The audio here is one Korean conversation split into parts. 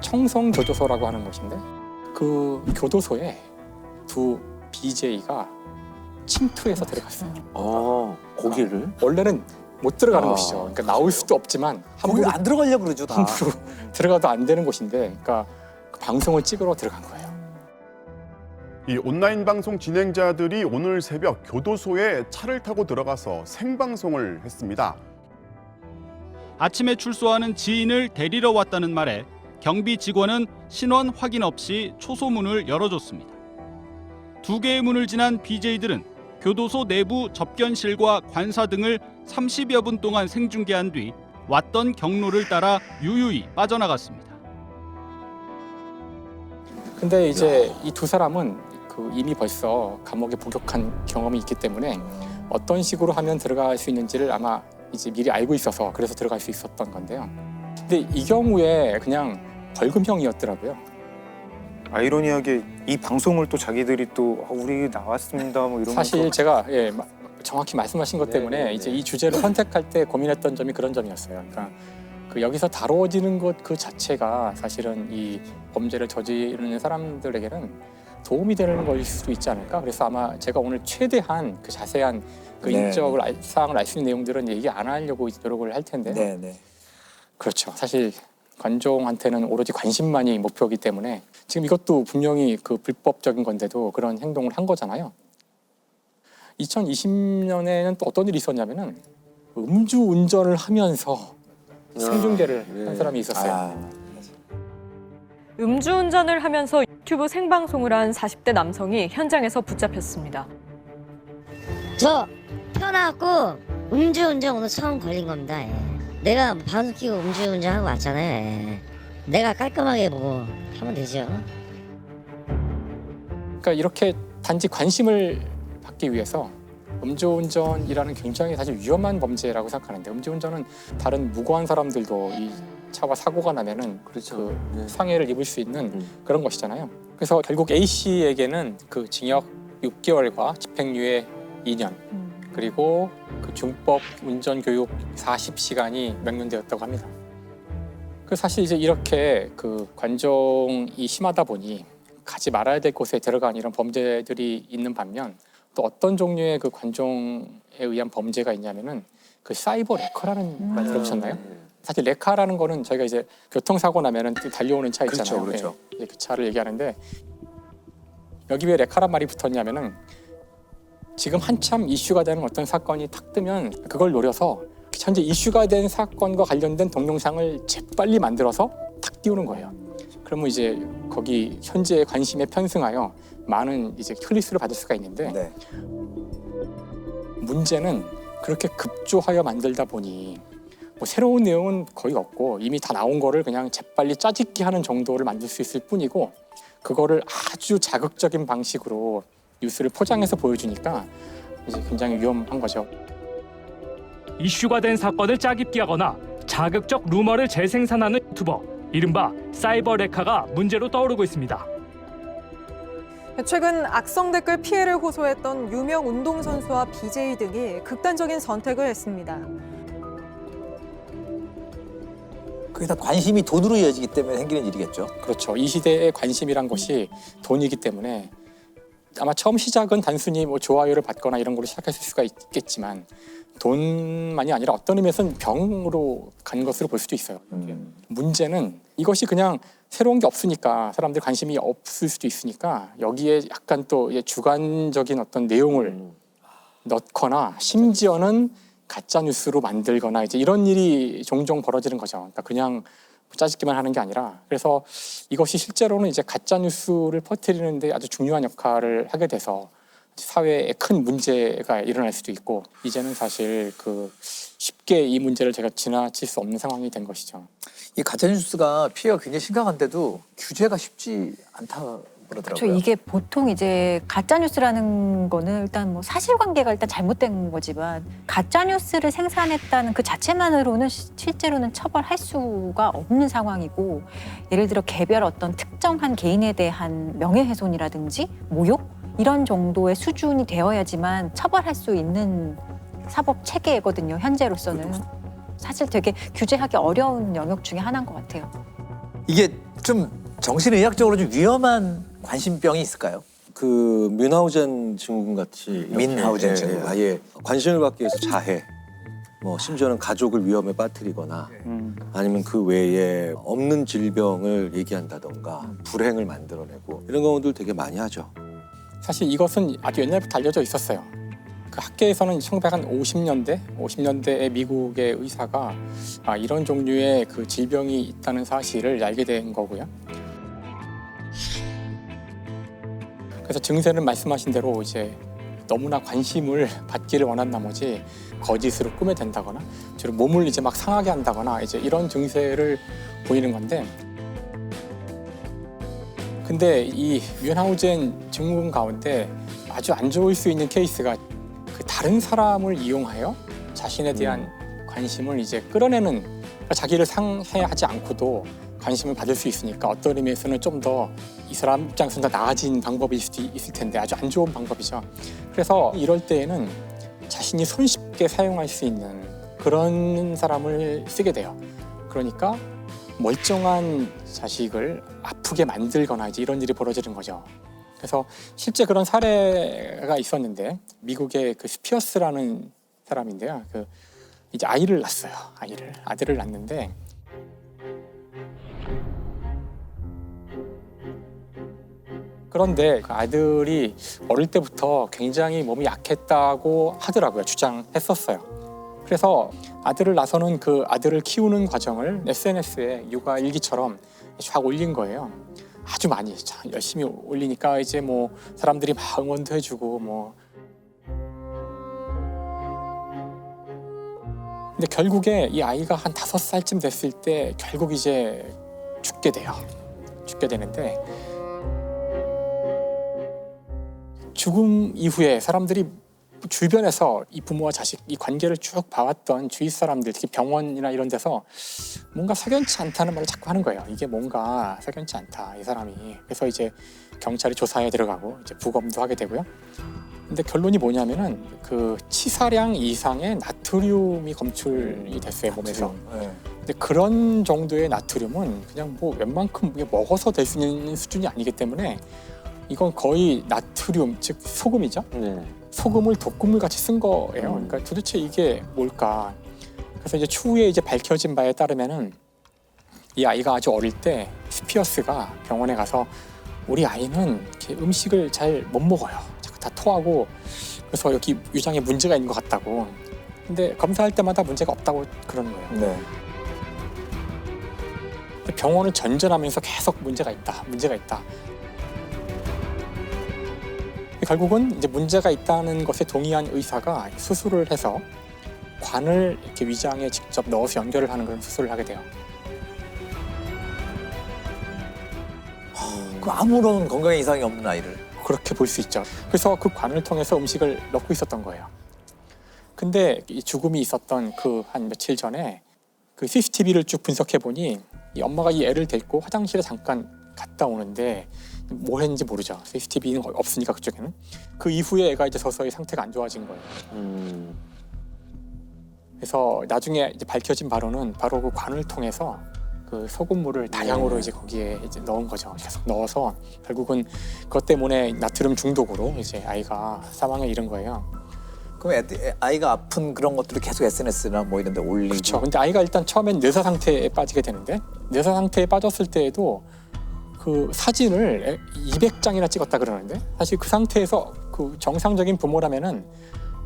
청송교도소라고 하는 곳인데 그 교도소에 두 BJ가 침투해서 들어갔어요. 거기를? 원래는 못 들어가는 곳이죠. 그러니까 나올 수도 없지만 거기 함부로 안 들어가려고 그러죠, 다. 함부로 들어가도 안 되는 곳인데, 그러니까 그 방송을 찍으러 들어간 거예요. 이 온라인 방송 진행자들이 오늘 새벽 교도소에 차를 타고 들어가서 생방송을 했습니다. 아침에 출소하는 지인을 데리러 왔다는 말에 경비 직원은 신원 확인 없이 초소문을 열어줬습니다. 두 개의 문을 지난 BJ들은 교도소 내부 접견실과 관사 등을 30여 분 동안 생중계한 뒤 왔던 경로를 따라 유유히 빠져나갔습니다. 근데 이제 이 두 사람은 이미 벌써 감옥에 복역한 경험이 있기 때문에 어떤 식으로 하면 들어갈 수 있는지를 아마 이제 미리 알고 있어서 그래서 들어갈 수 있었던 건데요. 근데 이 경우에 그냥 벌금형이었더라고요. 아이러니하게 이 방송을 또 자기들이 또 우리 나왔습니다 뭐 이런 사실 제가 정확히 말씀하신 것 때문에 이제 이 주제를 선택할 때 고민했던 점이 그런 점이었어요. 그러니까 여기서 다뤄지는 것 그 자체가 사실은 이 범죄를 저지르는 사람들에게는 도움이 되는 것일 수도 있지 않을까. 그래서 아마 제가 오늘 최대한 그 자세한 그 인적을 사항을 알 수 있는 내용들은 얘기 안 하려고 노력을 할 텐데. 그렇죠. 사실 관종한테는 오로지 관심만이 목표이기 때문에 지금 이것도 분명히 그 불법적인 건데도 그런 행동을 한 거잖아요. 2020년에는 또 어떤 일이 있었냐면은 음주운전을 하면서 생중계를 한 사람이 있었어요. 음주운전을 하면서 유튜브 생방송을 한 40대 남성이 현장에서 붙잡혔습니다. 저 태어나갖고 음주운전 오늘 처음 걸린 겁니다. 내가 방송 끼고 음주운전하고 왔잖아요. 내가 깔끔하게 뭐 하면 되죠. 그러니까 이렇게 단지 관심을 받기 위해서 음주운전이라는 굉장히 사실 위험한 범죄라고 생각하는데, 음주운전은 다른 무고한 사람들도 이 차와 사고가 나면은 상해를 입을 수 있는 그런 것이잖아요. 그래서 결국 A 씨에게는 그 징역 6개월과 집행유예 2년 그리고 그 중법 운전 교육 40시간이 명령되었다고 합니다. 그 사실 이제 이렇게 그 관종이 심하다 보니 가지 말아야 될 곳에 들어간 이런 범죄들이 있는 반면, 또 어떤 종류의 그 관종에 의한 범죄가 있냐면은 그 사이버 레커라는 말 들어보셨나요? 사실 레카라는 거는 저희가 이제 교통사고 나면은 달려오는 차 있잖아요. 그렇죠. 그 차를 얘기하는데, 여기 왜 레카란 말이 붙었냐면은 지금 한참 이슈가 되는 어떤 사건이 탁 뜨면 그걸 노려서 현재 이슈가 된 사건과 관련된 동영상을 재빨리 만들어서 탁 띄우는 거예요. 그러면 이제 거기 현재의 관심에 편승하여 많은 이제 클릭수를 받을 수가 있는데, 문제는 그렇게 급조하여 만들다 보니 뭐 새로운 내용은 거의 없고 이미 다 나온 거를 그냥 재빨리 짜집기 하는 정도를 만들 수 있을 뿐이고, 그거를 아주 자극적인 방식으로 뉴스를 포장해서 보여주니까 이제 굉장히 위험한 거죠. 이슈가 된 사건을 짜깁기하거나 자극적 루머를 재생산하는 유튜버, 이른바 사이버 레카가 문제로 떠오르고 있습니다. 최근 악성 댓글 피해를 호소했던 유명 운동선수와 BJ 등이 극단적인 선택을 했습니다. 그게 다 관심이 돈으로 이어지기 때문에 생기는 일이겠죠. 그렇죠. 이 시대의 관심이란 것이 돈이기 때문에 아마 처음 시작은 단순히 뭐 좋아요를 받거나 이런 걸로 시작했을 수가 있겠지만, 돈만이 아니라 어떤 의미에서는 병으로 간 것으로 볼 수도 있어요. 문제는 이것이 그냥 새로운 게 없으니까, 사람들 관심이 없을 수도 있으니까 여기에 약간 또 주관적인 어떤 내용을 넣거나 심지어는 가짜 뉴스로 만들거나 이제 이런 일이 종종 벌어지는 거죠. 그러니까 그냥 짜집기만 하는 게 아니라, 그래서 이것이 실제로는 이제 가짜 뉴스를 퍼뜨리는데 아주 중요한 역할을 하게 돼서 사회에 큰 문제가 일어날 수도 있고, 이제는 사실 쉽게 이 문제를 제가 지나칠 수 없는 상황이 된 것이죠. 이 가짜뉴스가 피해가 굉장히 심각한데도 규제가 쉽지 않다 그러더라고요. 그렇죠. 이게 보통 이제 가짜 뉴스라는 거는 일단 뭐 사실관계가 일단 잘못된 거지만, 가짜 뉴스를 생산했다는 그 자체만으로는 실제로는 처벌할 수가 없는 상황이고, 예를 들어 개별 어떤 특정한 개인에 대한 명예훼손이라든지 모욕 이런 정도의 수준이 되어야지만 처벌할 수 있는 사법 체계거든요. 현재로서는 사실 되게 규제하기 어려운 영역 중에 하나인 것 같아요. 이게 좀 정신의학적으로 좀 위험한 관심병이 있을까요? 그 뮌하우젠 증후군 같이 뮌하우젠 예, 증후군. 아예 관심을 받기 위해서 자해, 뭐 심지어는 가족을 위험에 빠뜨리거나 아니면 그 외에 없는 질병을 얘기한다던가 불행을 만들어내고 이런 경우들 되게 많이 하죠. 사실 이것은 아주 옛날부터 알려져 있었어요. 그 학계에서는 1950년대에 미국의 의사가 이런 종류의 그 질병이 있다는 사실을 알게 된 거고요. 그래서 증세는 말씀하신 대로 이제 너무나 관심을 받기를 원한 나머지 거짓으로 꾸며댄다거나 주로 몸을 이제 막 상하게 한다거나 이제 이런 증세를 보이는 건데, 근데 이 뮌하우젠 증후군 가운데 아주 안 좋을 수 있는 케이스가 그 다른 사람을 이용하여 자신에 대한 관심을 이제 끌어내는, 그러니까 자기를 상해하지 않고도 관심을 받을 수 있으니까 어떤 의미에서는 좀 더 이 사람 입장에서는 더 나아진 방법일 수도 있을 텐데 아주 안 좋은 방법이죠. 그래서 이럴 때에는 자신이 손쉽게 사용할 수 있는 그런 사람을 쓰게 돼요. 그러니까 멀쩡한 자식을 아프게 만들거나 이제 이런 일이 벌어지는 거죠. 그래서 실제 그런 사례가 있었는데 미국의 그 스피어스라는 사람인데요. 그 이제 아이를 낳았어요. 아들을 낳는데 그런데 그 아들이 어릴 때부터 굉장히 몸이 약했다고 하더라고요. 주장했었어요. 그래서 아들을 낳아서는 그 아들을 키우는 과정을 SNS에 육아 일기처럼 쫙 올린 거예요. 아주 많이 열심히 올리니까 이제 뭐 사람들이 막 응원도 해주고 뭐. 근데 결국에 이 아이가 한 5살쯤 됐을 때 결국 이제 죽게 돼요. 죽게 되는데 죽음 이후에 사람들이 주변에서 이 부모와 자식 이 관계를 쭉 봐왔던 주위 사람들, 특히 병원이나 이런 데서 뭔가 석연치 않다는 말을 자꾸 하는 거예요. 이게 뭔가 석연치 않다, 이 사람이. 그래서 이제 경찰이 조사에 들어가고 이제 부검도 하게 되고요. 근데 결론이 뭐냐면은 그 치사량 이상의 나트륨이 검출이 됐어요, 몸에서. 근데 그런 정도의 나트륨은 그냥 뭐 웬만큼 먹어서 될 수 있는 수준이 아니기 때문에 이건 거의 나트륨, 즉 소금이죠. 소금을 독극물 같이 쓴 거예요. 그러니까 도대체 이게 뭘까? 그래서 이제 추후에 이제 밝혀진 바에 따르면은 이 아이가 아주 어릴 때 스피어스가 병원에 가서 우리 아이는 이렇게 음식을 잘 못 먹어요. 자꾸 다 토하고 그래서 여기 위장에 문제가 있는 것 같다고. 근데 검사할 때마다 문제가 없다고 그러는 거예요. 네. 근데 병원을 전전하면서 계속 문제가 있다. 결국은 이제 문제가 있다는 것에 동의한 의사가 수술을 해서 관을 이렇게 위장에 직접 넣어서 연결을 하는 그런 수술을 하게 돼요. 그 아무런 건강에 이상이 없는 아이를. 그렇게 볼 수 있죠. 그래서 그 관을 통해서 음식을 넣고 있었던 거예요. 근데 이 죽음이 있었던 그 한 며칠 전에 그 CCTV를 쭉 분석해 보니 이 엄마가 이 애를 데리고 화장실에 잠깐 갔다 오는데 뭘 했는지 모르죠. CCTV는 없으니까 그쪽에는. 그 이후에 애가 이제 서서히 상태가 안 좋아진 거예요. 그래서 나중에 이제 밝혀진 바로는 바로 그 관을 통해서 그 소금물을 다량으로 이제 거기에 이제 넣은 거죠. 계속 넣어서 결국은 그것 때문에 나트륨 중독으로 이제 아이가 사망에 이른 거예요. 그럼 아이가 아픈 그런 것들을 계속 SNS나 뭐 이런 데 올리고. 그렇죠. 근데 아이가 일단 처음엔 뇌사 상태에 빠지게 되는데 뇌사 상태에 빠졌을 때에도 그 사진을 200장이나 찍었다 그러는데 사실 그 상태에서 그 정상적인 부모라면은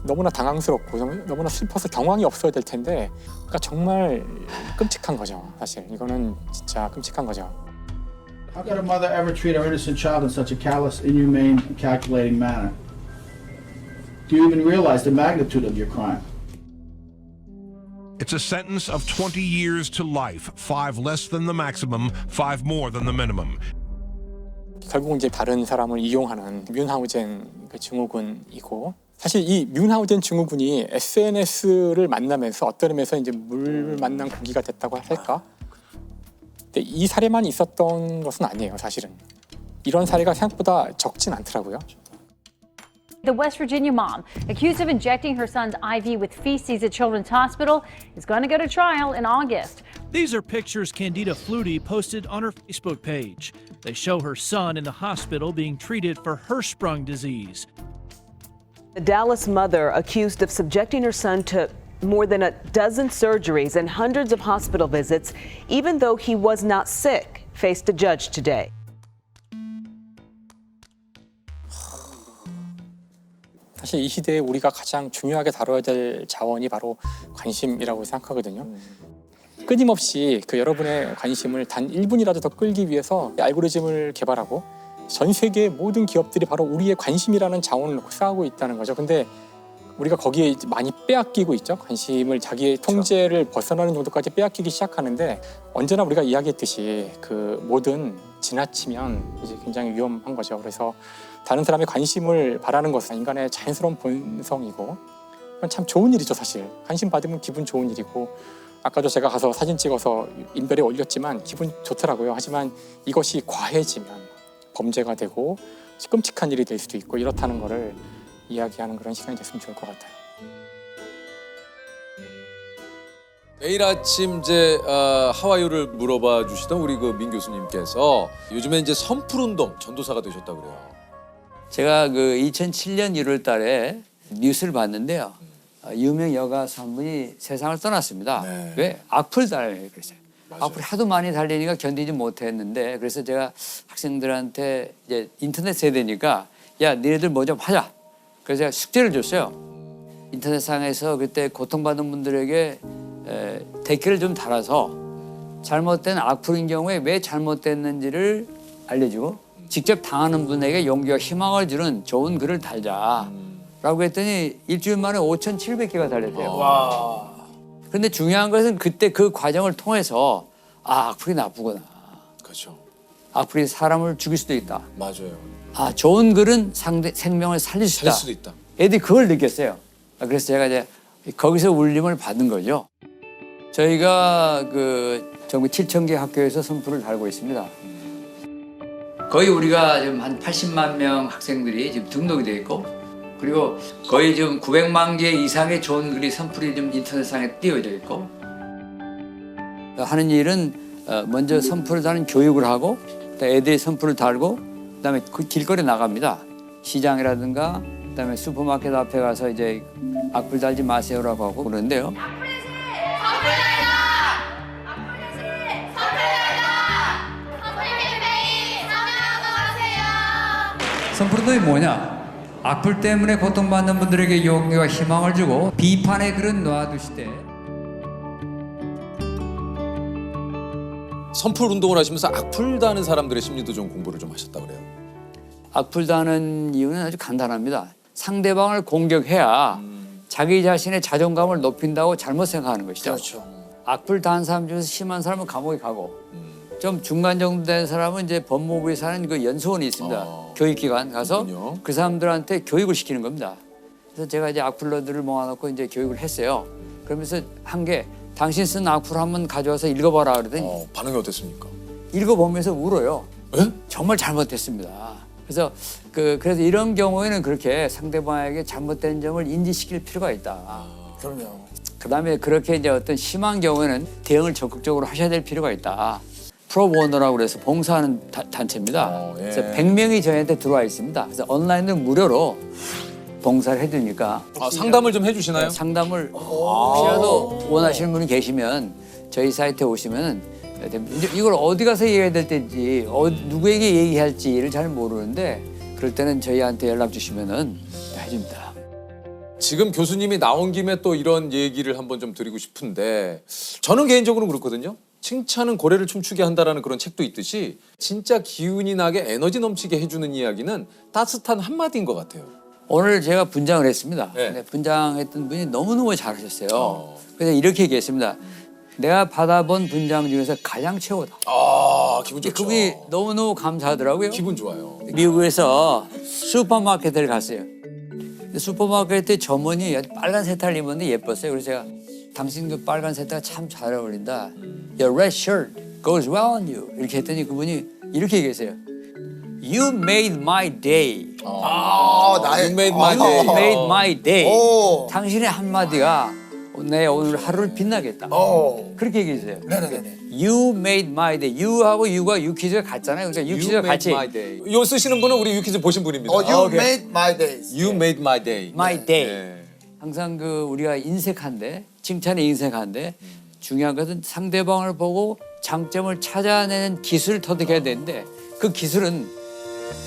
너무나 당황스럽고 너무나 슬퍼서 경황이 없어야 될 텐데 그러니까 정말 끔찍한 거죠. 사실 이거는 진짜 끔찍한 거죠. How could a mother ever treat her innocent child in such a callous, inhumane, and calculating manner? Do you even realize the magnitude of your crime? It's a sentence of 20 years to life, 5 less than the maximum, 5 more than the minimum. 결국 이제 다른 사람을 이용하는 뮌하우젠 그 증후군이고 사실 이 뮌하우젠 증후군이 SNS를 만나면서 어떤 의미에서 이제 물 만난 고기가 됐다고 할까? 근데 이 사례만 있었던 것은 아니에요, 사실은. 이런 사례가 생각보다 적진 않더라고요. The West Virginia mom, accused of injecting her son's IV with feces at Children's Hospital, is going to go to trial in August. These are pictures Candida Flutie posted on her Facebook page. They show her son in the hospital being treated for Hirschsprung disease. The Dallas mother, accused of subjecting her son to more than a dozen surgeries and hundreds of hospital visits, even though he was not sick, faced a judge today. 사실 이 시대에 우리가 가장 중요하게 다뤄야 될 자원이 바로 관심이라고 생각하거든요. 끊임없이 그 여러분의 관심을 단 1분이라도 더 끌기 위해서 알고리즘을 개발하고 전 세계의 모든 기업들이 바로 우리의 관심이라는 자원을 놓고 싸우고 있다는 거죠. 근데 우리가 거기에 많이 빼앗기고 있죠. 관심을 자기의 통제를 벗어나는 정도까지 빼앗기기 시작하는데 언제나 우리가 이야기했듯이 그 뭐든 지나치면 이제 굉장히 위험한 거죠. 그래서 다른 사람의 관심을 바라는 것은 인간의 자연스러운 본성이고 그건 참 좋은 일이죠. 사실 관심 받으면 기분 좋은 일이고 아까도 제가 가서 사진 찍어서 인별에 올렸지만 기분 좋더라고요. 하지만 이것이 과해지면 범죄가 되고 끔찍한 일이 될 수도 있고 이렇다는 거를 이야기하는 그런 시간이 됐으면 좋을 것 같아요. 매일 아침 이제 하와이유를 물어봐 주시던 우리 그 민 교수님께서 요즘에 이제 선풀 운동 전도사가 되셨다 그래요. 제가 그 2007년 1월 달에 뉴스를 봤는데요. 유명 여가수 한 분이 세상을 떠났습니다. 네. 왜? 악플 달려요. 그랬어요. 악플이 하도 많이 달리니까 견디지 못했는데 그래서 제가 학생들한테 이제 인터넷 세대니까 야 니네들 뭐 좀 하자. 그래서 제가 숙제를 줬어요. 인터넷상에서 그때 고통받는 분들에게 댓글을 좀 달아서 잘못된 악플인 경우에 왜 잘못됐는지를 알려주고 직접 당하는 분에게 용기와 희망을 주는 좋은 글을 달자. 라고 했더니 일주일 만에 5,700개가 달렸대요. 와. 그런데 중요한 것은 그때 그 과정을 통해서 아, 악플이 나쁘구나. 그렇죠. 악플이 사람을 죽일 수도 있다. 맞아요. 아, 좋은 글은 상대 생명을 살릴 수 있다. 살릴 수도 있다. 애들이 그걸 느꼈어요. 그래서 제가 이제 거기서 울림을 받은 거죠. 저희가 그 전국 7,000개 학교에서 선풀을 달고 있습니다. 거의 우리가 지금 한 80만 명 학생들이 지금 등록이 돼 있고 그리고 거의 지금 900만 개 이상의 좋은 글이 선풀이 좀 인터넷상에 띄워져 있고 하는 일은 먼저 선풀을 다는 교육을 하고 애들이 선풀을 달고 그다음에 그 길거리 나갑니다. 시장이라든가 그다음에 슈퍼마켓 앞에 가서 이제 악플 달지 마세요라고 하고 그러는데요. 선풀운동이 뭐냐? 악플 때문에 고통받는 분들에게 용기와 희망을 주고 비판의 글은 놔두시되 선풀 운동을 하시면서 악플 다는 사람들의 심리도 좀 공부를 좀 하셨다 그래요. 악플 다는 이유는 아주 간단합니다. 상대방을 공격해야 자기 자신의 자존감을 높인다고 잘못 생각하는 것이죠. 그렇죠. 악플 다는 사람 중에서 심한 사람은 감옥에 가고 좀 중간 정도 된 사람은 이제 법무부에 사는 그 연수원이 있습니다. 교육기관 가서 그렇군요. 그 사람들한테 교육을 시키는 겁니다. 그래서 제가 이제 악플러들을 모아놓고 이제 교육을 했어요. 그러면서 한 게 당신 쓴 악플 한번 가져와서 읽어봐라 그러더니 반응이 어땠습니까? 읽어보면서 울어요. 에? 정말 잘못됐습니다. 그래서 그래서 이런 경우에는 그렇게 상대방에게 잘못된 점을 인지시킬 필요가 있다. 그럼요. 그다음에 그렇게 이제 어떤 심한 경우에는 대응을 적극적으로 하셔야 될 필요가 있다. 프로보너라고 그래서 봉사하는 단체입니다. 예. 그래서 100명이 저희한테 들어와 있습니다. 그래서 온라인으로 무료로 봉사를 해주니까 상담을 좀 해주시나요? 네, 상담을 혹시라도 원하시는 분이 계시면 저희 사이트에 오시면 이걸 어디 가서 얘기해야 될 때인지 누구에게 얘기할지를 잘 모르는데 그럴 때는 저희한테 연락 주시면은 해줍니다. 지금 교수님이 나온 김에 또 이런 얘기를 한번 좀 드리고 싶은데 저는 개인적으로 그렇거든요. 칭찬은 고래를 춤추게 한다라는 그런 책도 있듯이 진짜 기운이 나게 에너지 넘치게 해주는 이야기는 따뜻한 한마디인 것 같아요. 오늘 제가 분장을 했습니다. 네. 근데 분장했던 분이 너무너무 잘하셨어요. 그래서 이렇게 얘기했습니다. 내가 받아본 분장 중에서 가장 최고다. 아, 기분 좋죠. 그분이 너무너무 감사하더라고요. 기분 좋아요. 미국에서 슈퍼마켓을 갔어요. 슈퍼마켓에 점원이 빨간 세타를 입었는데 예뻤어요. 그래서 제가 당신 그 빨간 세타가 참 잘 어울린다. Your red shirt goes well on you. 이렇게 했더니 그분이 이렇게 얘기했어요. You made my day. 나의 You made my day. You made my day. 오. 당신의 한마디가 내 오늘 하루를 빛나겠다. 그렇게 얘기했어요. 네네네. You made my day. You하고 you가 유퀴즈가 같잖아요. 그러니까 유퀴즈가 같이. my day. 요 쓰시는 분은 우리 유퀴즈 보신 분입니다. You 오케이. made my days. You made my day. my day. 항상 그 우리가 인색한데 칭찬에 인색한데 중요한 것은 상대방을 보고 장점을 찾아내는 기술을 터득해야 되는데 그 기술은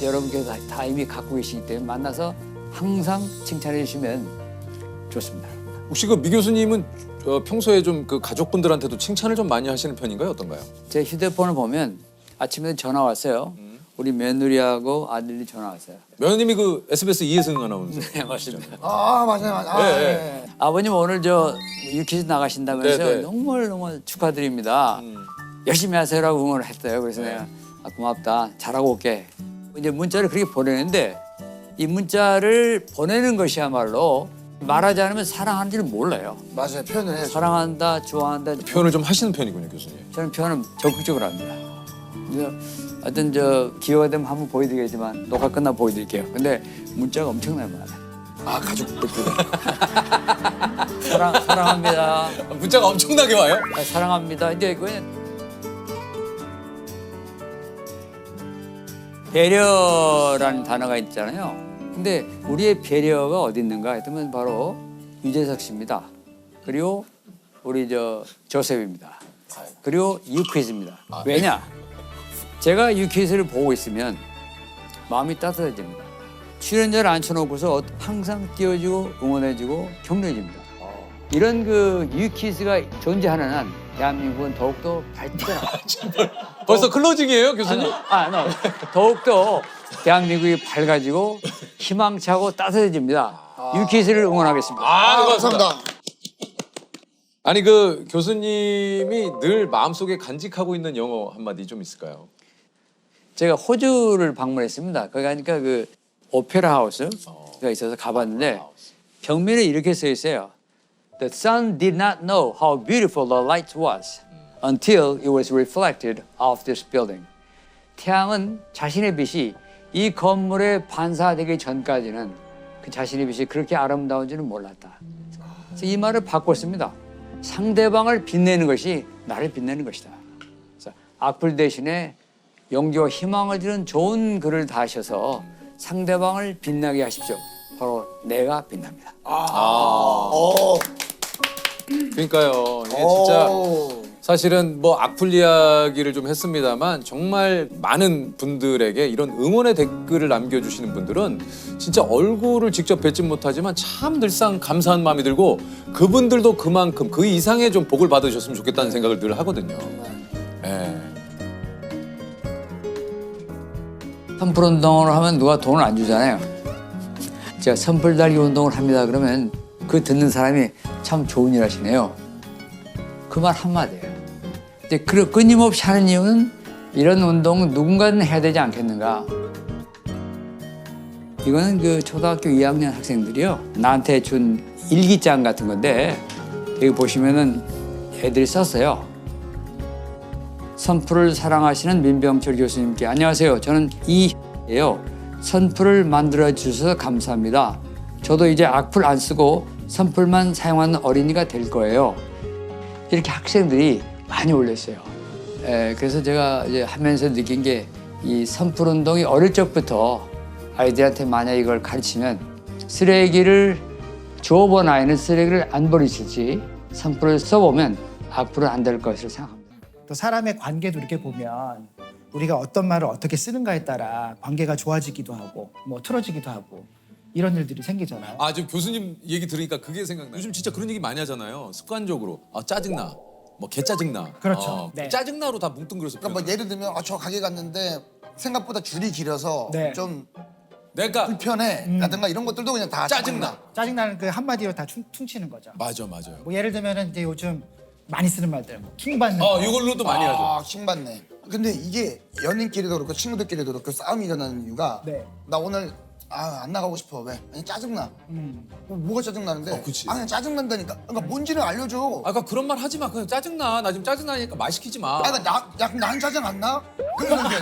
여러분께서 다 이미 갖고 계시기 때문에 만나서 항상 칭찬해 주시면 좋습니다. 혹시 그 미 교수님은 평소에 좀 그 가족분들한테도 칭찬을 좀 많이 하시는 편인가요? 어떤가요? 제 휴대폰을 보면 아침에 전화 왔어요. 우리 며느리하고 아들이 전화 왔어요. 며느님이 그 SBS 이혜승 아나운서. 네, 맞습니다. 맞아요. 네. 아버님 오늘 저 유퀴즈 나가신다면서요. 네, 네. 너무 축하드립니다. 열심히 하세요라고 응원을 했어요. 그래서 내가 고맙다. 잘하고 올게. 이제 문자를 그렇게 보내는데 이 문자를 보내는 것이야말로 말하지 않으면 사랑하는 줄 몰라요. 맞아요. 표현을 해요. 사랑한다, 좋아한다. 표현을 좀 하시는 편이군요, 교수님. 저는 표현은 적극적으로 합니다. 그래서 하여튼 저 기회가 되면 한번 보여드리겠지만 녹화 끝나면 보여드릴게요. 근데 문자가 엄청나게 많아요. 가족들끼리. 사랑합니다. 문자가 엄청나게 와요? 사랑합니다. 이제 그냥 배려라는 단어가 있잖아요. 근데 우리의 배려가 어디 있는가 했더니 바로 유재석 씨입니다. 그리고 우리 저 조셉입니다. 그리고 유퀴즈입니다. 왜냐? 제가 유퀴즈를 보고 있으면 마음이 따뜻해집니다. 출연자를 앉혀놓고서 항상 띄워주고 응원해주고 격려해줍니다. 이런 그 유퀴즈가 존재하는 한 대한민국은 더욱더 발전하고 벌써 클로징이에요, 교수님? 더욱더 대한민국이 밝아지고 희망차고 따뜻해집니다. 유퀴즈를 응원하겠습니다. 감사합니다. 아니 그 교수님이 늘 마음속에 간직하고 있는 영어 한마디 좀 있을까요? 제가 호주를 방문했습니다. 거기 가니까 그 오페라 하우스가 있어서 가봤는데 벽면에 이렇게 써 있어요. The sun did not know how beautiful the light was until it was reflected off this building. 태양은 자신의 빛이 이 건물에 반사되기 전까지는 그 자신의 빛이 그렇게 아름다운 줄은 몰랐다. 그래서 이 말을 바꿨습니다. 상대방을 빛내는 것이 나를 빛내는 것이다. 그래서 악플 대신에 용기와 희망을 주는 좋은 글을 다 하셔서 상대방을 빛나게 하십시오. 바로 내가 빛납니다. 그러니까요. 이게 진짜 사실은 뭐 악플 이야기를 좀 했습니다만 정말 많은 분들에게 이런 응원의 댓글을 남겨주시는 분들은 진짜 얼굴을 직접 뵙진 못하지만 참 늘상 감사한 마음이 들고 그분들도 그만큼 그 이상의 좀 복을 받으셨으면 좋겠다는 생각을 늘 하거든요. 선풀 운동을 하면 누가 돈을 안 주잖아요. 제가 선풀 달기 운동을 합니다. 그러면 그 듣는 사람이 참 좋은 일 하시네요. 그 말 한마디예요. 근데 끊임없이 하는 이유는 이런 운동은 누군가는 해야 되지 않겠는가. 이거는 그 초등학교 2학년 학생들이요. 나한테 준 일기장 같은 건데 여기 보시면은 애들이 썼어요. 선풀을 사랑하시는 민병철 교수님께 안녕하세요. 저는 이예요. 선풀을 만들어 주셔서 감사합니다. 저도 이제 악플 안 쓰고 선풀만 사용하는 어린이가 될 거예요. 이렇게 학생들이 많이 올렸어요. 그래서 제가 이제 하면서 느낀 게 이 선풀 운동이 어릴 적부터 아이들한테 만약 이걸 가르치면 쓰레기를 주워본 아이는 쓰레기를 안 버리실지 선풀을 써보면 악플은 안 될 것으로 생각합니다. 또 사람의 관계도 이렇게 보면 우리가 어떤 말을 어떻게 쓰는가에 따라 관계가 좋아지기도 하고 뭐 틀어지기도 하고 이런 일들이 생기잖아요. 지금 교수님 얘기 들으니까 그게 생각나요. 요즘 진짜 그런 얘기 많이 하잖아요. 습관적으로 짜증나, 뭐 개 짜증나. 그렇죠. 네. 짜증나로 다 뭉뚱그려서. 그러니까 뭐 예를 들면 저 가게 갔는데 생각보다 줄이 길어서 좀 내가 불편해 라든가 이런 것들도 그냥 다 짜증나. 짜증나는 그 한마디로 다 퉁치는 거죠. 맞아요. 뭐 예를 들면은 이제 요즘 많이 쓰는 말들, 뭐 킹받는. 이걸로도 많이 하죠. 킹받네. 근데 이게 연인끼리도 그렇고 친구들끼리도 그렇고 싸움이 일어나는 이유가 나 오늘 안 나가고 싶어. 왜? 아니 짜증나. 뭐가 짜증나는데? 그냥 짜증난다니까. 그러니까 뭔지를 알려줘. 아까 그런 말 하지 마. 그냥 짜증나. 나 지금 짜증나니까 말 시키지 마. 난 짜증 안 나? 그러는데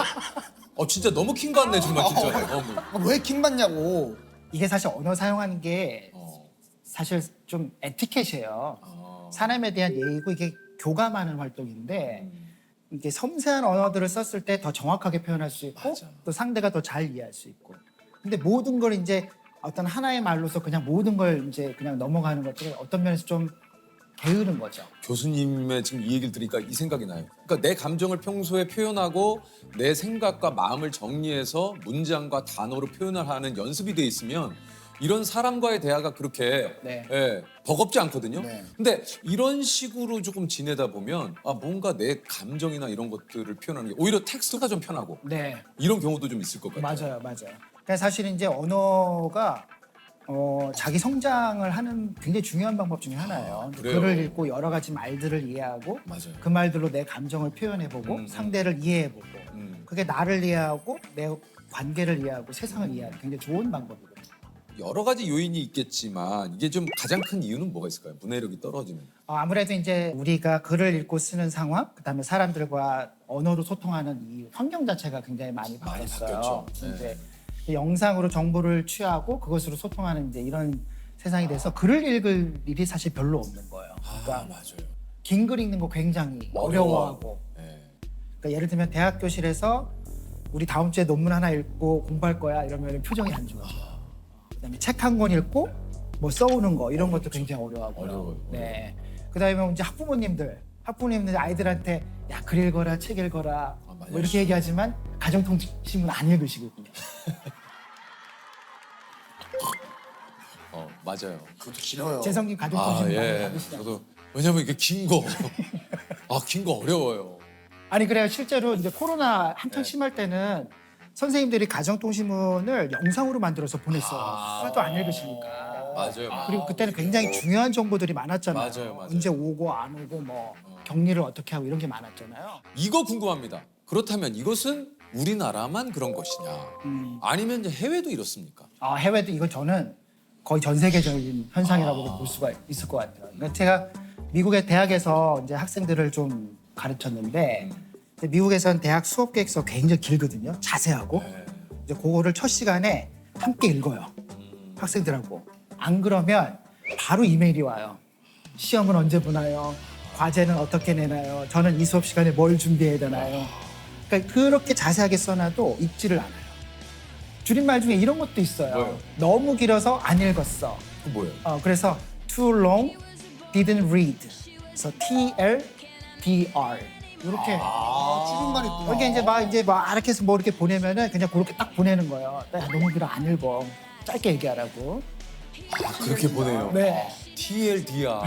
진짜 너무 킹 받네 정말 진짜. 왜 킹 받냐고. 이게 사실 언어 사용하는 게 사실 좀 에티켓이에요. 사람에 대한 예의고 이게 교감하는 활동인데 이게 섬세한 언어들을 썼을 때 더 정확하게 표현할 수 있고 또 상대가 더 잘 이해할 수 있고. 근데 모든 걸 이제 어떤 하나의 말로서 그냥 모든 걸 이제 그냥 넘어가는 것들은 어떤 면에서 좀 게으른 거죠. 교수님의 지금 이 얘기를 들으니까 이 생각이 나요. 그러니까 내 감정을 평소에 표현하고 내 생각과 마음을 정리해서 문장과 단어로 표현을 하는 연습이 돼 있으면 이런 사람과의 대화가 그렇게 버겁지 않거든요. 근데 이런 식으로 조금 지내다 보면 뭔가 내 감정이나 이런 것들을 표현하는 게 오히려 텍스트가 좀 편하고 이런 경우도 좀 있을 것 같아요. 맞아요. 그러니까 사실 이제 언어가 자기 성장을 하는 굉장히 중요한 방법 중에 하나예요. 그래요? 글을 읽고 여러 가지 말들을 이해하고 그 말들로 내 감정을 표현해보고 상대를 이해해보고 그게 나를 이해하고 내 관계를 이해하고 세상을 이해하는 굉장히 좋은 방법이거든요. 여러 가지 요인이 있겠지만 이게 좀 가장 큰 이유는 뭐가 있을까요? 문해력이 떨어지는. 아무래도 이제 우리가 글을 읽고 쓰는 상황, 그다음에 사람들과 언어로 소통하는 이 환경 자체가 굉장히 많이 바뀌었어요. 이제 영상으로 정보를 취하고 그것으로 소통하는 이제 이런 세상이 돼서 글을 읽을 일이 사실 별로 없는 거예요. 그러니까 긴 글 읽는 거 굉장히 어려워하고. 그러니까 예를 들면 대학 교실에서 우리 다음 주에 논문 하나 읽고 공부할 거야 이러면 표정이 안 좋아져. 그다음에 책 한 권 읽고 뭐 써오는 거 이런 것도 굉장히 어려워하고요. 네. 그다음에 이제 학부모님들 아이들한테 야 글 읽어라, 책 읽어라 뭐 이렇게 얘기하지만 가정통신문 안 읽으시거든요. 맞아요. 그것도 길어요. 재성님 가정통신문 받으시죠? 저도 왜냐면 이게 긴 거, 긴 거 어려워요. 아니 그래요. 실제로 이제 코로나 한창 심할 때는 선생님들이 가정통신문을 영상으로 만들어서 보냈어요. 하나도 안 읽으시니까. 맞아요. 그리고 그때는 굉장히 중요한 정보들이 많았잖아요. 맞아요. 언제 오고 안 오고 뭐 격리를 어떻게 하고 이런 게 많았잖아요. 이거 궁금합니다. 그렇다면 이것은 우리나라만 그런 것이냐? 아니면 이제 해외도 이렇습니까? 해외도 이거 저는 거의 전 세계적인 현상이라고 볼 수가 있을 것 같아요. 그러니까 제가 미국의 대학에서 이제 학생들을 좀 가르쳤는데 미국에서는 대학 수업 계획서 굉장히 길거든요. 자세하고. 이제 그거를 첫 시간에 함께 읽어요. 학생들하고. 안 그러면 바로 이메일이 와요. 시험은 언제 보나요? 과제는 어떻게 내나요? 저는 이 수업 시간에 뭘 준비해야 되나요? 그러니까 그렇게 자세하게 써놔도 읽지를 않아요. 줄임말 중에 이런 것도 있어요. 뭐예요? 너무 길어서 안 읽었어. 그 뭐예요? 그래서 too long, didn't read. 그래서 TLDR. 이렇게 줄임말이 있구나. 이게 이제 막 이렇게 해서 뭐 이렇게 보내면은 그냥 그렇게 딱 보내는 거예요. 야, 너무 길어 안 읽어. 짧게 얘기하라고. 그렇게 보내요. 네. TLDR.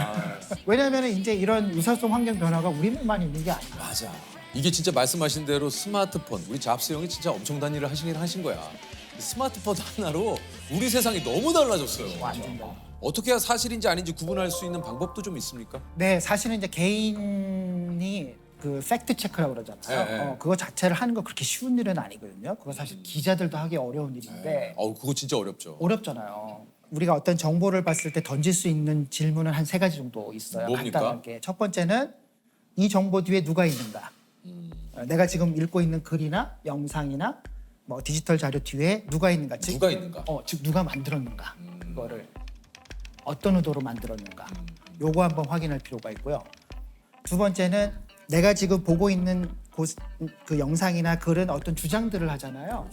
왜냐하면 이제 이런 의사소통 환경 변화가 우리만 있는 게 아니에요. 맞아. 이게 진짜 말씀하신 대로 스마트폰, 우리 잡스 형이 진짜 엄청난 일을 하신 거야. 스마트폰 하나로 우리 세상이 너무 달라졌어요. 완전 어떻게 해야 사실인지 아닌지 구분할 수 있는 방법도 좀 있습니까? 네, 사실은 이제 개인이 그 팩트 체크라고 그러잖아요. 네. 그거 자체를 하는 거 그렇게 쉬운 일은 아니거든요. 그거 사실 기자들도 하기 어려운 일인데 그거 진짜 어렵죠. 어렵잖아요. 우리가 어떤 정보를 봤을 때 던질 수 있는 질문은 한 3가지 정도 있어요. 뭡니까? 간단하게. 첫 번째는 이 정보 뒤에 누가 있는가. 내가 지금 읽고 있는 글이나 영상이나 뭐 디지털 자료 뒤에 누가 있는가. 즉, 누가 있는가? 즉 누가 만들었는가. 그거를 어떤 의도로 만들었는가. 요거 한번 확인할 필요가 있고요. 두 번째는 내가 지금 보고 있는 그 영상이나 글은 어떤 주장들을 하잖아요.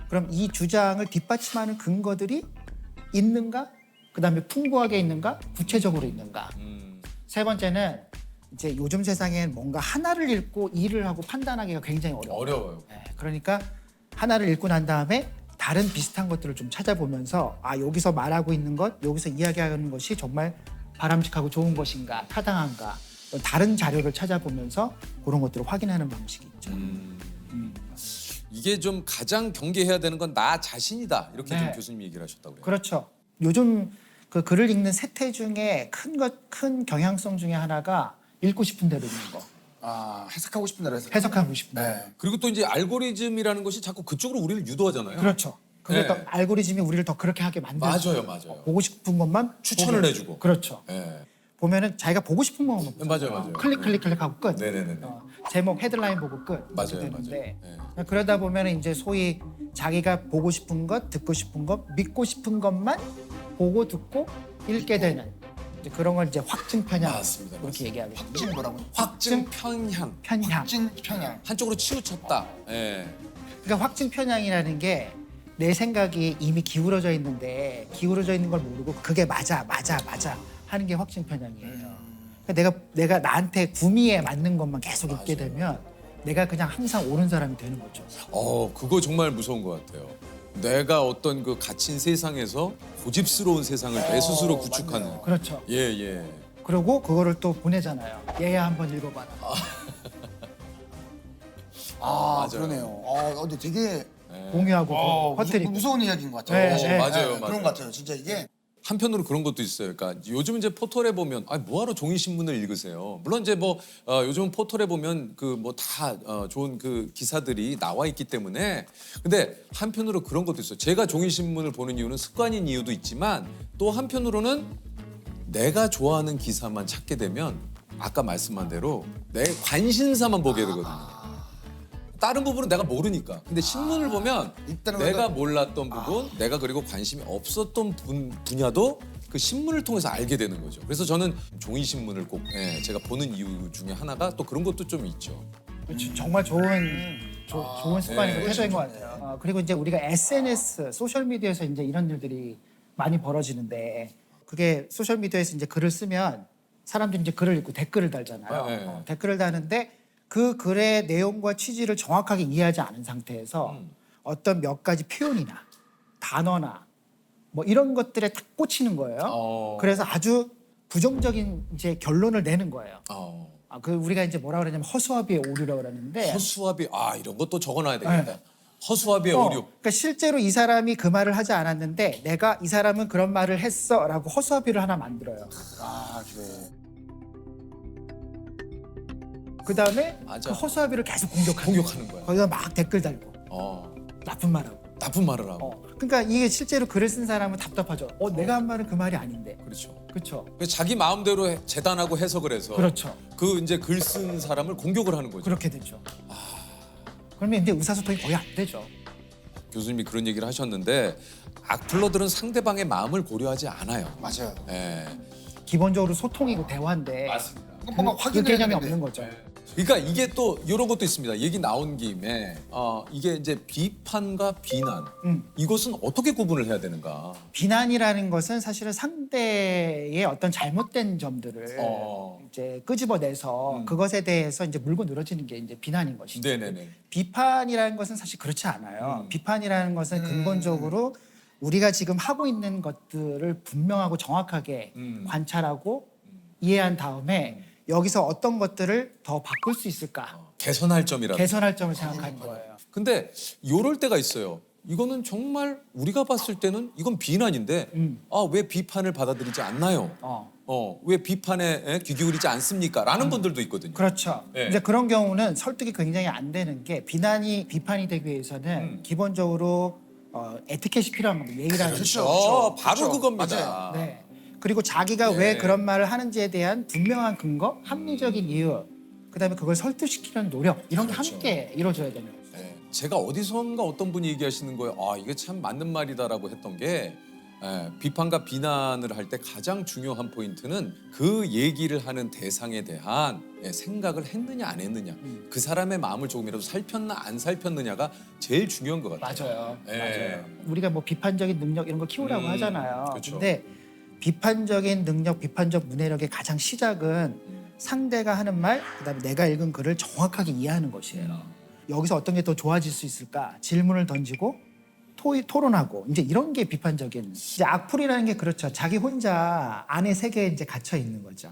그럼 이 주장을 뒷받침하는 근거들이 있는가? 그다음에 풍부하게 있는가? 구체적으로 있는가? 세 번째는 이제 요즘 세상엔 뭔가 하나를 읽고 일을 하고 판단하기가 굉장히 어려워요. 네, 그러니까 하나를 읽고 난 다음에 다른 비슷한 것들을 좀 찾아보면서 여기서 말하고 있는 것, 여기서 이야기하는 것이 정말 바람직하고 좋은 것인가, 타당한가 다른 자료를 찾아보면서 그런 것들을 확인하는 방식이 있죠. 이게 좀 가장 경계해야 되는 건 나 자신이다. 이렇게 좀 네. 교수님이 얘기를 하셨다고 그래요. 그렇죠. 요즘 그 글을 읽는 세태 중에 큰 경향성 중에 하나가 읽고 싶은 대로 읽는 거. 해석하고 싶은 대로 해석하고 싶은 대로. 그리고 또 이제 알고리즘이라는 것이 자꾸 그쪽으로 우리를 유도하잖아요. 그렇죠. 그게 네. 또 알고리즘이 우리를 더 그렇게 하게 만들죠. 맞아요. 보고 싶은 것만 추천을 보게. 해주고. 그렇죠. 네. 보면은 자기가 보고 싶은 것만 맞아요. 클릭하고 끝. 네네네. 제목 헤드라인 보고 끝. 맞아요. 되는데 그러다 보면 이제 소위 자기가 보고 싶은 것, 듣고 싶은 것, 믿고 싶은 것만 보고 듣고 읽게 되는 이제 그런 걸 이제 확증 편향 맞습니다. 이렇게 얘기하거든요. 확증 뭐라고? 확증 편향. 확증 편향. 한쪽으로 치우쳤다. 예. 그러니까 확증 편향이라는 게 내 생각이 이미 기울어져 있는데 기울어져 있는 걸 모르고 그게 맞아 하는 게 확증 편향이에요. 그러니까 내가 나한테 구미에 맞는 것만 계속 읽게 되면 내가 그냥 항상 옳은 사람이 되는 거죠. 그거 정말 무서운 것 같아요. 내가 어떤 그 갇힌 세상에서 고집스러운 세상을 내 스스로 구축하는. 맞네요. 그렇죠. 예. 그리고 그거를 또 보내잖아요. 얘야 한번 읽어봐라. 맞아요. 그러네요. 근데 되게 공유하고 퍼뜨리고. 무서운 이야기인 것 같아요. 맞아요. 그런 것 같아요. 진짜 이게. 한편으로 그런 것도 있어요. 그러니까 요즘 이제 포털에 보면 뭐하러 종이 신문을 읽으세요. 물론 이제 요즘 포털에 보면 그 다 좋은 그 기사들이 나와 있기 때문에 근데 한편으로 그런 것도 있어요. 제가 종이 신문을 보는 이유는 습관인 이유도 있지만 또 한편으로는 내가 좋아하는 기사만 찾게 되면 아까 말씀한 대로 내 관심사만 보게 되거든요. 다른 부분은 내가 모르니까. 근데 신문을 보면 내가 몰랐던 부분, 내가 그리고 관심이 없었던 분야도 그 신문을 통해서 알게 되는 거죠. 그래서 저는 종이 신문을 꼭 제가 보는 이유 중에 하나가 또 그런 것도 좀 있죠. 정말 좋은 습관이고 태도인 것 같아요. 그리고 이제 우리가 SNS, 소셜 미디어에서 이제 이런 일들이 많이 벌어지는데 그게 소셜 미디어에서 이제 글을 쓰면 사람들이 이제 글을 읽고 댓글을 달잖아요. 댓글을 다는데 그 글의 내용과 취지를 정확하게 이해하지 않은 상태에서 어떤 몇 가지 표현이나 단어나 뭐 이런 것들에 딱 꽂히는 거예요. 그래서 아주 부정적인 이제 결론을 내는 거예요. 그 우리가 이제 뭐라 그러냐면 허수아비의 오류라고 그러는데 허수아비 이런 것도 적어놔야 되겠다. 허수아비의 오류. 그러니까 실제로 이 사람이 그 말을 하지 않았는데 내가 이 사람은 그런 말을 했어라고 허수아비를 하나 만들어요. 그래. 그 다음에 그 허수아비를 계속 공격하는 거야. 거기다 막 댓글 달고 나쁜 말하고. 나쁜 말을 하고. 그러니까 이게 실제로 글을 쓴 사람은 답답하죠. 내가 한 말은 그 말이 아닌데. 그렇죠. 자기 마음대로 재단하고 해석을 해서. 그렇죠. 그 이제 글 쓴 사람을 공격을 하는 거죠. 그렇게 되죠. 그러면 이제 의사소통이 거의 안 되죠. 교수님이 그런 얘기를 하셨는데 악플러들은 상대방의 마음을 고려하지 않아요. 맞아요. 기본적으로 소통이고 대화인데. 맞습니다. 뭔가 그 개념이 없는 거죠. 그러니까 이게 또 이런 것도 있습니다. 얘기 나온 김에 이게 이제 비판과 비난 이것은 어떻게 구분을 해야 되는가? 비난이라는 것은 사실은 상대의 어떤 잘못된 점들을 이제 끄집어내서 그것에 대해서 이제 물고 늘어지는 게 이제 비난인 것이죠. 네네네. 비판이라는 것은 사실 그렇지 않아요. 비판이라는 것은 근본적으로 우리가 지금 하고 있는 것들을 분명하고 정확하게 관찰하고 이해한 다음에 여기서 어떤 것들을 더 바꿀 수 있을까? 개선할 점이라도. 개선할 점을 생각하는 거예요. 근데 이럴 때가 있어요. 이거는 정말 우리가 봤을 때는 이건 비난인데 왜 비판을 받아들이지 않나요? 왜 비판에 귀 기울이지 않습니까? 라는 분들도 있거든요. 그렇죠. 이제 그런 경우는 설득이 굉장히 안 되는 게 비판이 되기 위해서는 기본적으로 에티켓이 필요한 겁니다. 예의라는 그렇죠. 바로 그겁니다. 맞아요. 네. 그리고 자기가 왜 그런 말을 하는지에 대한 분명한 근거, 합리적인 이유, 그다음에 그걸 설득시키는 노력 이런 게 함께 이루어져야 되는 거죠. 제가 어디선가 어떤 분이 얘기하시는 거예요. 이게 참 맞는 말이다라고 했던 게 비판과 비난을 할 때 가장 중요한 포인트는 그 얘기를 하는 대상에 대한 생각을 했느냐 안 했느냐 그 사람의 마음을 조금이라도 살폈나 안 살폈느냐가 제일 중요한 것 같아요. 맞아요. 우리가 뭐 비판적인 능력 이런 거 키우라고 하잖아요. 그렇죠. 근데 비판적인 능력, 비판적 문해력의 가장 시작은 상대가 하는 말, 그다음에 내가 읽은 글을 정확하게 이해하는 것이에요. 여기서 어떤 게 더 좋아질 수 있을까? 질문을 던지고 토론하고 이제 이런 게 비판적인. 이제 악플이라는 게 그렇죠. 자기 혼자 안의 세계에 이제 갇혀 있는 거죠.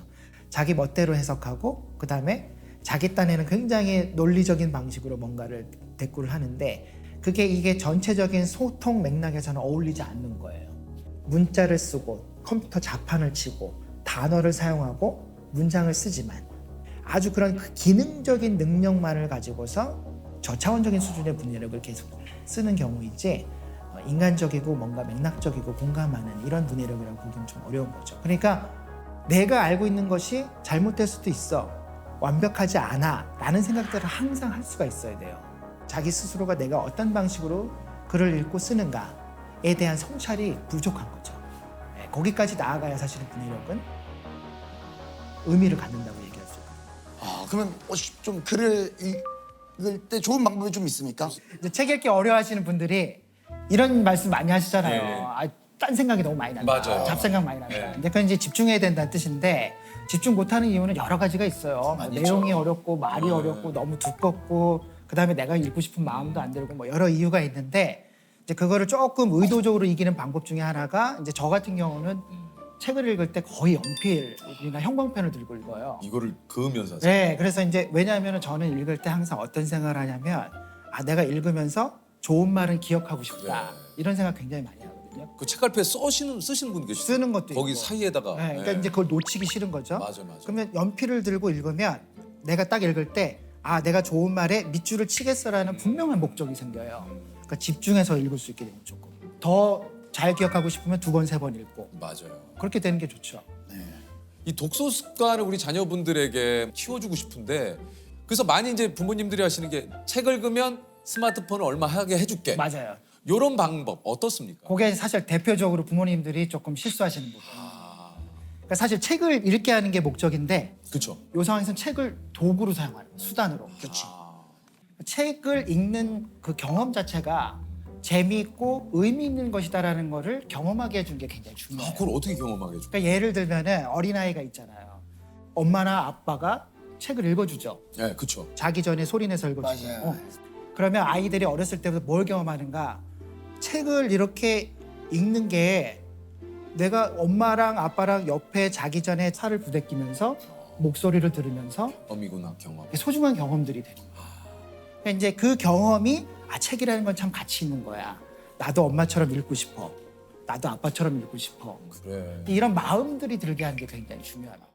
자기 멋대로 해석하고 그다음에 자기 딴에는 굉장히 논리적인 방식으로 뭔가를 대꾸를 하는데 이게 전체적인 소통 맥락에서는 어울리지 않는 거예요. 문자를 쓰고 컴퓨터 자판을 치고 단어를 사용하고 문장을 쓰지만 아주 그런 기능적인 능력만을 가지고서 저차원적인 수준의 문해력을 계속 쓰는 경우이지 인간적이고 뭔가 맥락적이고 공감하는 이런 문해력이라고 보기는 좀 어려운 거죠. 그러니까 내가 알고 있는 것이 잘못될 수도 있어. 완벽하지 않아. 라는 생각들을 항상 할 수가 있어야 돼요. 자기 스스로가 내가 어떤 방식으로 글을 읽고 쓰는가에 대한 성찰이 부족한 거죠. 네, 거기까지 나아가야 사실은 분해력은 의미를 갖는다고 얘기할 수 있어요. 그러면 좀 글을 읽을 때 좋은 방법이 좀 있습니까? 이제 책 읽기 어려워하시는 분들이 이런 말씀 많이 하시잖아요. 네. 딴 생각이 너무 많이 난다. 맞아요. 잡생각 많이 난다. 네. 근데 그건 이제 집중해야 된다는 뜻인데 집중 못하는 이유는 여러 가지가 있어요. 뭐 내용이 어렵고 말이 어렵고 너무 두껍고 그다음에 내가 읽고 싶은 마음도 안 들고 뭐 여러 이유가 있는데 이제 그거를 조금 의도적으로 이기는 방법 중에 하나가 이제 저 같은 경우는 책을 읽을 때 거의 연필이나 형광펜을 들고 읽어요. 이거를 그으면서 하세요? 네, 그래서 이제 왜냐하면 저는 읽을 때 항상 어떤 생각을 하냐면 내가 읽으면서 좋은 말은 기억하고 싶다. 이런 생각 굉장히 많이 하거든요. 그 책갈피에 쓰시는 분 계시죠? 쓰는 것도 거기 있고. 사이에다가. 네, 그러니까 이제 그걸 놓치기 싫은 거죠. 맞아. 그러면 연필을 들고 읽으면 내가 딱 읽을 때 내가 좋은 말에 밑줄을 치겠어라는 분명한 목적이 생겨요. 그러니까 집중해서 읽을 수 있게 되면 조금 더 잘 기억하고 싶으면 2번, 3번 읽고. 맞아요. 그렇게 되는 게 좋죠. 이 독서 습관을 우리 자녀분들에게 키워주고 싶은데 그래서 많이 이제 부모님들이 하시는 게 책 읽으면 스마트폰을 얼마 하게 해줄게. 맞아요. 이런 방법 어떻습니까? 그게 사실 대표적으로 부모님들이 조금 실수하시는 부분이에요. 그러니까 사실 책을 읽게 하는 게 목적인데 그렇죠. 이 상황에서는 책을 도구로 사용하는 거예요. 수단으로. 그렇지. 책을 읽는 그 경험 자체가 재미있고 의미 있는 것이다라는 거를 경험하게 해주는 게 굉장히 중요해요. 그걸 어떻게 경험하게 해줘? 그러니까 예를 들면은 어린아이가 있잖아요. 엄마나 아빠가 책을 읽어주죠. 네, 그렇죠. 자기 전에 소리내서 읽어주죠. 그러면 아이들이 어렸을 때부터 뭘 경험하는가? 책을 이렇게 읽는 게 내가 엄마랑 아빠랑 옆에 자기 전에 살을 부대끼면서 목소리를 들으면서 경험이구나, 경험. 소중한 경험들이 되는 거예요. 그러니까 이제 그 경험이 책이라는 건 참 가치 있는 거야. 나도 엄마처럼 읽고 싶어. 나도 아빠처럼 읽고 싶어. 그래. 이런 마음들이 들게 하는 게 굉장히 중요합니다.